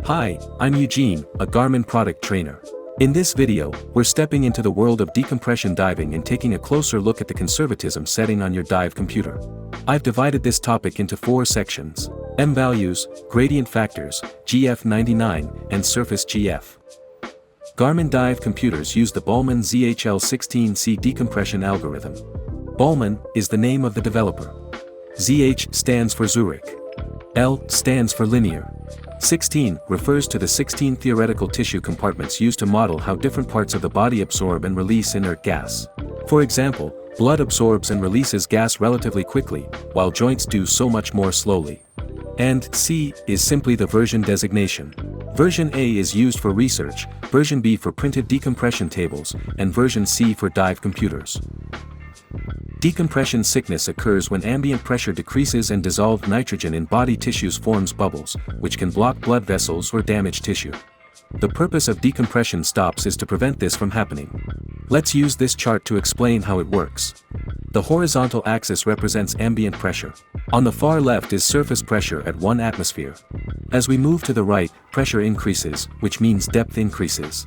Hi, I'm Eugene, a Garmin product trainer. In this video, we're stepping into the world of decompression diving and taking a closer look at the conservatism setting on your dive computer. I've divided this topic into 4 sections: M values, gradient factors, GF99, and surface GF. Garmin dive computers use the Bühlmann ZHL16C decompression algorithm. Bühlmann is the name of the developer. ZH stands for Zurich. L stands for linear. 16 refers to the 16 theoretical tissue compartments used to model how different parts of the body absorb and release inert gas. For example, blood absorbs and releases gas relatively quickly, while joints do so much more slowly. And C is simply the version designation. Version A is used for research, version B for printed decompression tables, and version C for dive computers. Decompression sickness occurs when ambient pressure decreases and dissolved nitrogen in body tissues forms bubbles, which can block blood vessels or damage tissue. The purpose of decompression stops is to prevent this from happening. Let's use this chart to explain how it works. The horizontal axis represents ambient pressure. On the far left is surface pressure at 1 atmosphere. As we move to the right, pressure increases, which means depth increases.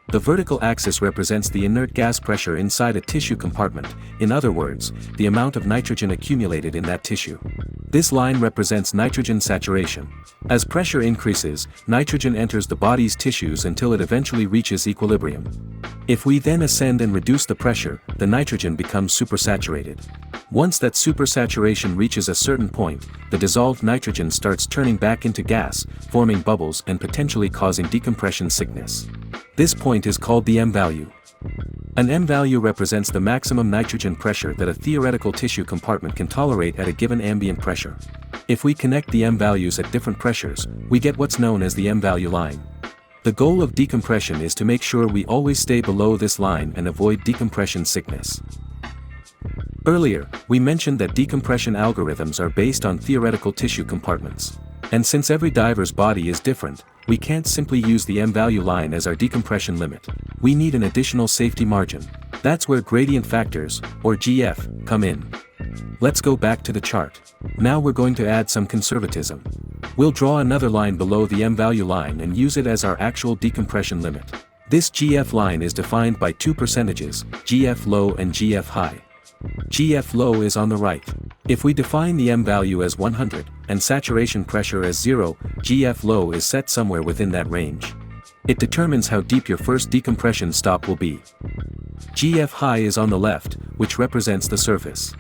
The vertical axis represents the inert gas pressure inside a tissue compartment, in other words, the amount of nitrogen accumulated in that tissue. This line represents nitrogen saturation. As pressure increases, nitrogen enters the body's tissues until it eventually reaches equilibrium. If we then ascend and reduce the pressure, the nitrogen becomes supersaturated. Once that supersaturation reaches a certain point, the dissolved nitrogen starts turning back into gas, forming bubbles and potentially causing decompression sickness. This point is called the M value. An M value represents the maximum nitrogen pressure that a theoretical tissue compartment can tolerate at a given ambient pressure. If we connect the M values at different pressures, we get what's known as the M value line. The goal of decompression is to make sure we always stay below this line and avoid decompression sickness. Earlier, we mentioned that decompression algorithms are based on theoretical tissue compartments. And since every diver's body is different, we can't simply use the M value line as our decompression limit. We need an additional safety margin. That's where gradient factors, or GF, come in. Let's go back to the chart. Now we're going to add some conservatism. We'll draw another line below the M value line and use it as our actual decompression limit. This GF line is defined by 2 percentages, GF low and GF high. GF low is on the right. If we define the M value as 100, and saturation pressure as 0, GF low is set somewhere within that range. It determines how deep your first decompression stop will be. GF high is on the left, which represents the surface.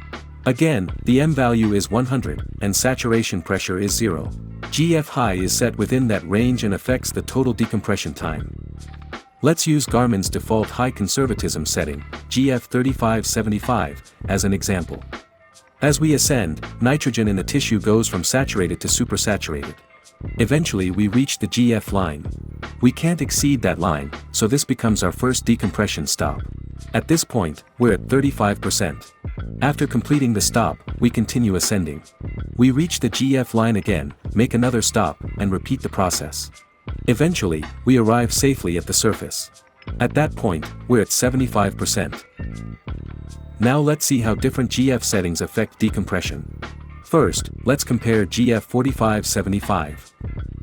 Again, the M value is 100, and saturation pressure is 0. GF high is set within that range and affects the total decompression time. Let's use Garmin's default high conservatism setting, GF3575, as an example. As we ascend, nitrogen in the tissue goes from saturated to supersaturated. Eventually we reach the GF line. We can't exceed that line, so this becomes our first decompression stop. At this point, we're at 35%. After completing the stop, we continue ascending. We reach the GF line again, make another stop, and repeat the process. Eventually, we arrive safely at the surface. At that point, we're at 75%. Now let's see how different GF settings affect decompression. First, let's compare GF4575.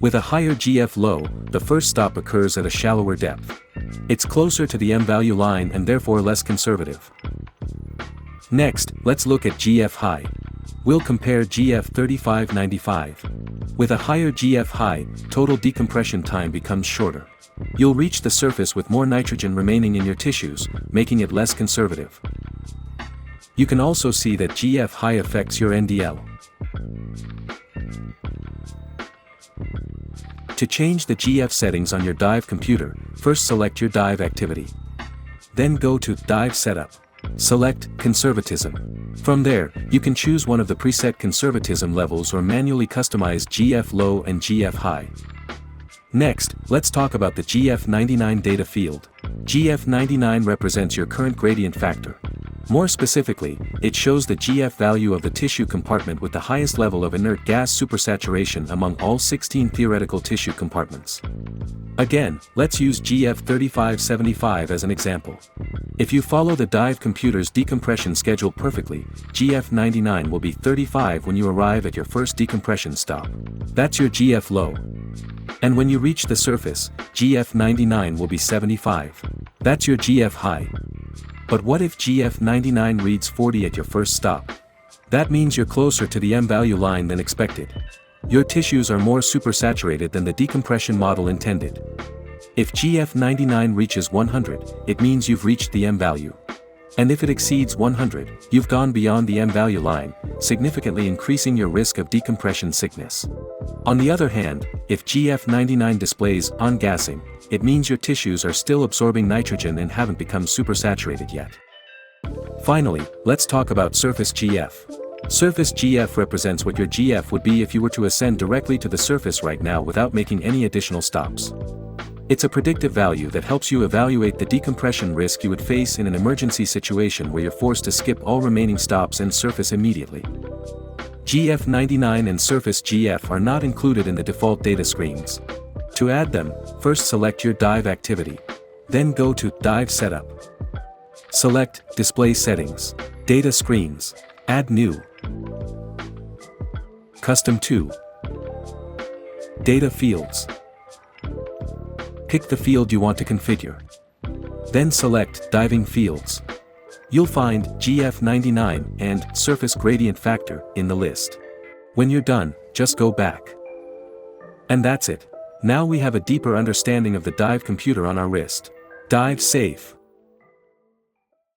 With a higher GF low, the first stop occurs at a shallower depth. It's closer to the M value line and therefore less conservative. Next, let's look at GF high. We'll compare GF3595. With a higher GF high, total decompression time becomes shorter. You'll reach the surface with more nitrogen remaining in your tissues, making it less conservative. You can also see that GF high affects your NDL. To change the GF settings on your dive computer, first select your dive activity. Then go to Dive Setup. Select Conservatism. From there, you can choose one of the preset conservatism levels or manually customize GF low and GF high. Next, let's talk about the GF99 data field. GF99 represents your current gradient factor. More specifically, it shows the GF value of the tissue compartment with the highest level of inert gas supersaturation among all 16 theoretical tissue compartments. Again, let's use GF3575 as an example. If you follow the dive computer's decompression schedule perfectly, GF99 will be 35 when you arrive at your first decompression stop. That's your GF low. And when you reach the surface, GF99 will be 75. That's your GF high. But what if GF99 reads 40 at your first stop? That means you're closer to the M value line than expected. Your tissues are more supersaturated than the decompression model intended. If GF99 reaches 100, it means you've reached the M value. And if it exceeds 100, you've gone beyond the M value line, significantly increasing your risk of decompression sickness. On the other hand, if GF99 displays on-gassing, it means your tissues are still absorbing nitrogen and haven't become supersaturated yet. Finally, let's talk about surface GF. Surface GF represents what your GF would be if you were to ascend directly to the surface right now without making any additional stops. It's a predictive value that helps you evaluate the decompression risk you would face in an emergency situation where you're forced to skip all remaining stops and surface immediately. GF99 and surface GF are not included in the default data screens. To add them, first select your dive activity. Then go to Dive Setup. Select Display Settings, Data Screens, Add New, Custom to, Data Fields. Pick the field you want to configure. Then select Diving Fields. You'll find GF99 and Surface Gradient Factor in the list. When you're done, just go back. And that's it. Now we have a deeper understanding of the dive computer on our wrist. Dive safe.